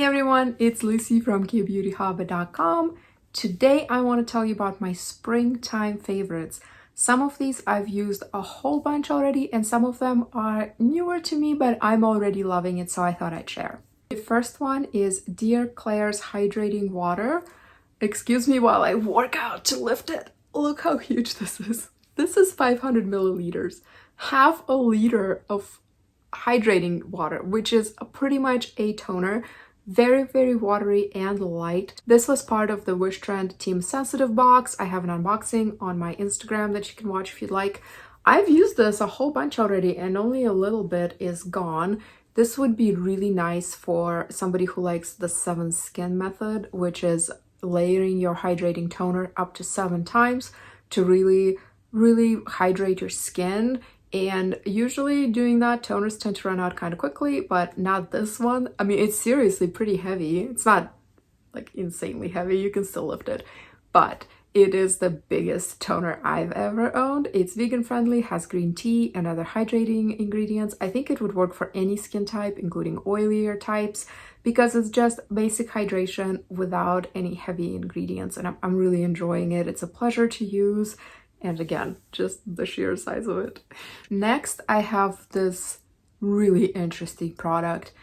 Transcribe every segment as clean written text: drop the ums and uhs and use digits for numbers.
Hey everyone, it's Lucy from Kbeautyhobbit.com. Today I want to tell you about my springtime favorites. Some of these I've used a whole bunch already and some of them are newer to me, but I'm already loving it, so I thought I'd share. The first one is Dear Klairs Hydrating Water. Excuse me while I work out to lift it. Look how huge this is. This is 500 milliliters, half a liter of hydrating water, which is pretty much a toner. Very watery and light. This was part of the Wish Trend Team Sensitive box. I have an unboxing on my Instagram that you can watch if you'd like. I've used this a whole bunch already and only a little bit is gone. This would be really nice for somebody who likes the 7 skin method, which is layering your hydrating toner up to 7 times to really hydrate your skin. And usually doing that, toners tend to run out kind of quickly, but not this one. I mean, it's seriously pretty heavy. It's not like insanely heavy, you can still lift it, but it is the biggest toner I've ever owned. It's vegan friendly, has green tea and other hydrating ingredients. I think it would work for any skin type, including oilier types, because it's just basic hydration without any heavy ingredients, and I'm really enjoying it. It's a pleasure to use. And again, just the sheer size of it. Next, I have this really interesting product.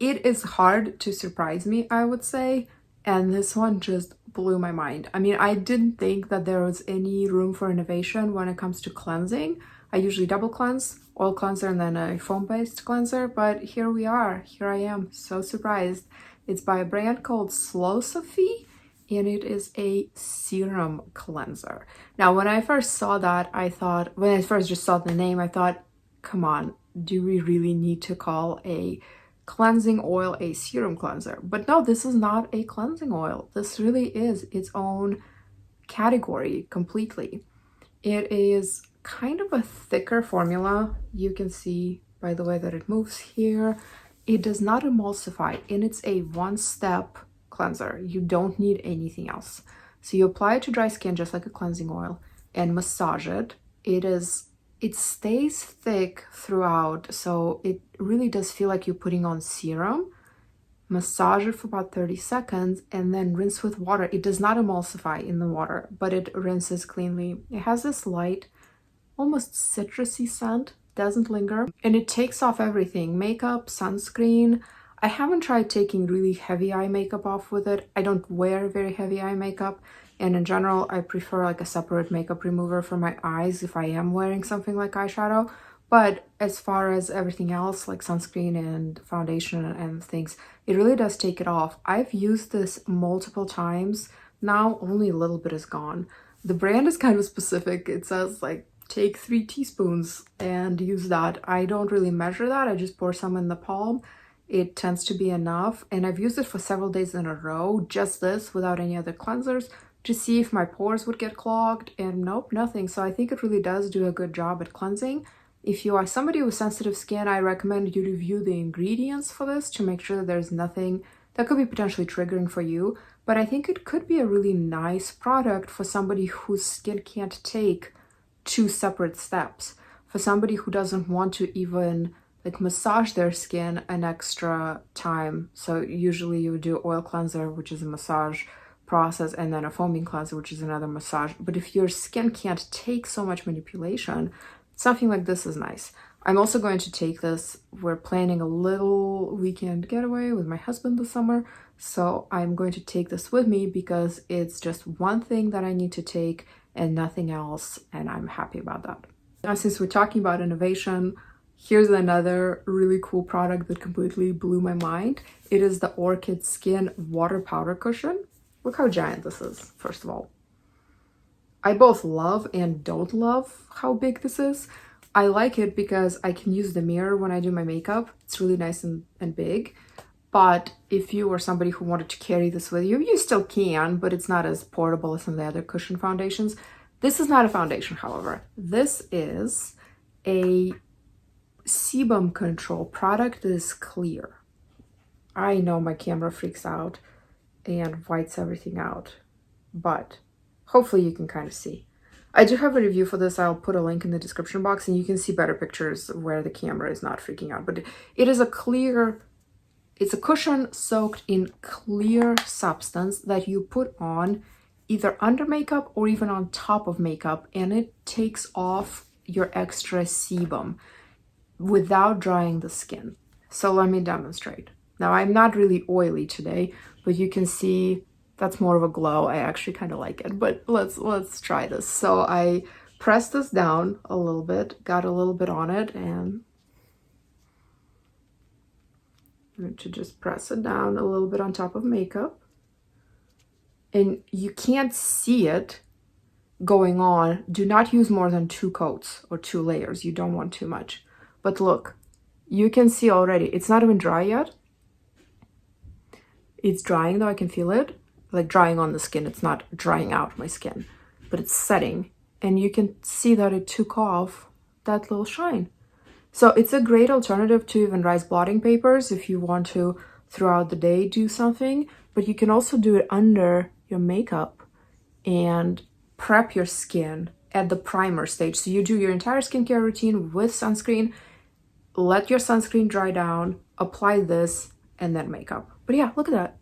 It is hard to surprise me, I would say, and this one just blew my mind. I mean, I didn't think that there was any room for innovation when it comes to cleansing. I usually double cleanse, oil cleanser and then a foam-based cleanser, but here we are. Here I am, so surprised. It's by a brand called Slow Sophie, and it is a serum cleanser. Now, when I first saw that, when I first just saw the name, I thought, come on, do we really need to call a cleansing oil a serum cleanser? But no, this is not a cleansing oil. This really is its own category completely. It is kind of a thicker formula. You can see by the way that it moves here. It does not emulsify, and it's a one-step cleanser. You don't need anything else. So you apply it to dry skin just like a cleansing oil and massage it. It stays thick throughout, so it really does feel like you're putting on serum. Massage it for about 30 seconds and then rinse with water. It does not emulsify in the water, but it rinses cleanly. It has this light, almost citrusy scent, doesn't linger, and it takes off everything: makeup, sunscreen. I haven't tried taking really heavy eye makeup off with it. I don't wear very heavy eye makeup, and in general I prefer like a separate makeup remover for my eyes if I am wearing something like eyeshadow. But as far as everything else like sunscreen and foundation and things, it really does take it off. I've used this multiple times now, only a little bit is gone. The brand is kind of specific. It says like take 3 teaspoons and use that. I don't really measure that, I just pour some in the palm. It tends to be enough, and I've used it for several days in a row, just this, without any other cleansers, to see if my pores would get clogged, and nope, nothing. So I think it really does do a good job at cleansing. If you are somebody with sensitive skin, I recommend you review the ingredients for this to make sure that there's nothing that could be potentially triggering for you. But I think it could be a really nice product for somebody whose skin can't take 2 separate steps. For somebody who doesn't want to even like massage their skin an extra time. So usually you would do oil cleanser, which is a massage process, and then a foaming cleanser, which is another massage. But if your skin can't take so much manipulation, something like this is nice. I'm also going to take this. We're planning a little weekend getaway with my husband this summer, so I'm going to take this with me because it's just one thing that I need to take and nothing else, and I'm happy about that. Now, since we're talking about innovation, here's another really cool product that completely blew my mind. It is the Orchid Skin Water Powder Cushion. Look how giant this is, first of all. I both love and don't love how big this is. I like it because I can use the mirror when I do my makeup. It's really nice and big. But if you are somebody who wanted to carry this with you, you still can, but it's not as portable as some of the other cushion foundations. This is not a foundation, however. This is a sebum control product that is clear. I know my camera freaks out and whites everything out, but hopefully you can kind of see. I do have a review for this. I'll put a link in the description box and you can see better pictures where the camera is not freaking out, but it is a clear It's a cushion soaked in clear substance that you put on either under makeup or even on top of makeup, and it takes off your extra sebum without drying the skin. So let me demonstrate. Now, I'm not really oily today, but you can see that's more of a glow. I actually kind of like it, but let's try this. So I pressed this down a little bit, got a little bit on it, and I'm going to just press it down a little bit on top of makeup. And you can't see it going on. Do not use more than 2 coats or 2 layers. You don't want too much. But look, you can see already, it's not even dry yet. It's drying though, I can feel it. Like drying on the skin, it's not drying out my skin, but it's setting. And you can see that it took off that little shine. So it's a great alternative to even rice blotting papers if you want to throughout the day do something, but you can also do it under your makeup and prep your skin at the primer stage. So you do your entire skincare routine with sunscreen, let your sunscreen dry down, apply this, and then makeup. But yeah, look at that.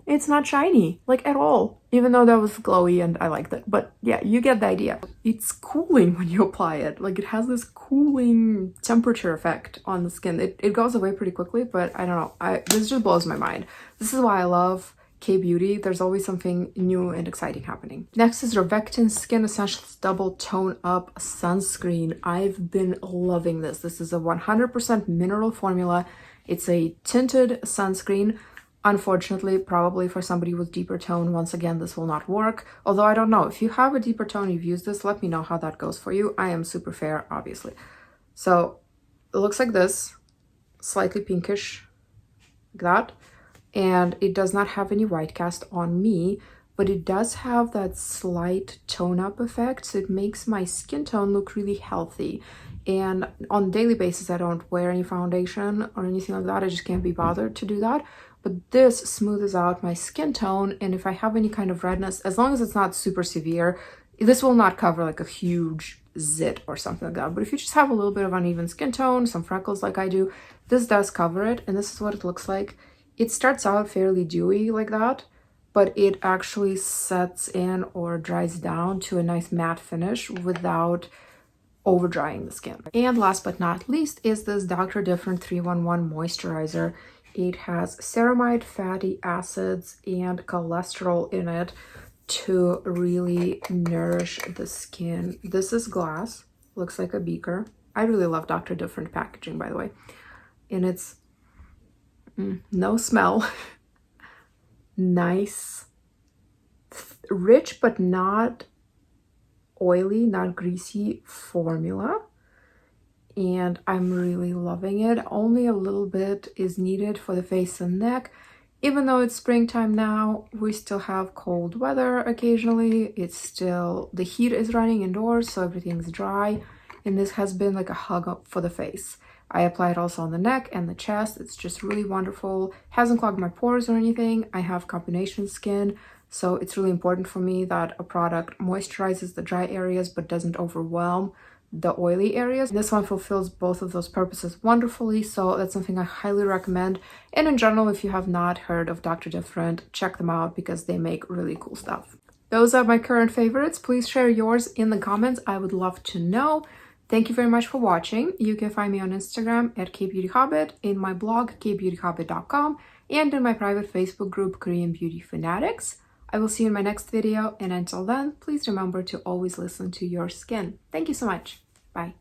It's not shiny, like at all, even though that was glowy and I liked it. But yeah, you get the idea. It's cooling when you apply it. Like it has this cooling temperature effect on the skin. It goes away pretty quickly, but I don't know. This just blows my mind. This is why I love Kbeauty. There's always something new and exciting happening. Next is Rovectin Skin Essentials Double Tone Up Sunscreen. I've been loving this. This is a 100% mineral formula. It's a tinted sunscreen. Unfortunately, probably for somebody with deeper tone, once again, this will not work. Although I don't know, if you have a deeper tone, you've used this, let me know how that goes for you. I am super fair, obviously. So it looks like this, slightly pinkish, like that. And it does not have any white cast on me, but it does have that slight tone up effect. So it makes my skin tone look really healthy. And on a daily basis, I don't wear any foundation or anything like that. I just can't be bothered to do that. But this smooths out my skin tone, and if I have any kind of redness, as long as it's not super severe, this will not cover like a huge zit or something like that. But if you just have a little bit of uneven skin tone, some freckles like I do, this does cover it, and this is what it looks like. It starts out fairly dewy like that, but it actually sets in or dries down to a nice matte finish without over drying the skin. And last but not least is this Dr. Different 311 Moisturizer. It has ceramide fatty acids and cholesterol in it to really nourish the skin. This is glass, looks like a beaker. I really love Dr. Different packaging, by the way. And it's no smell. Nice, rich but not oily, not greasy formula. And I'm really loving it. Only a little bit is needed for the face and neck. Even though it's springtime now, we still have cold weather occasionally. It's still, the heat is running indoors, so everything's dry. And this has been like a hug up for the face. I apply it also on the neck and the chest. It's just really wonderful. Hasn't clogged my pores or anything. I have combination skin, so it's really important for me that a product moisturizes the dry areas but doesn't overwhelm the oily areas. This one fulfills both of those purposes wonderfully, so that's something I highly recommend. And in general, if you have not heard of Dr. Different, check them out because they make really cool stuff. Those are my current favorites. Please share yours in the comments. I would love to know. Thank you very much for watching. You can find me on Instagram at Kbeautyhobbit, in my blog Kbeautyhobbit.com, and in my private Facebook group Korean Beauty Fanatics. I will see you in my next video, and until then, please remember to always listen to your skin. Thank you so much. Bye.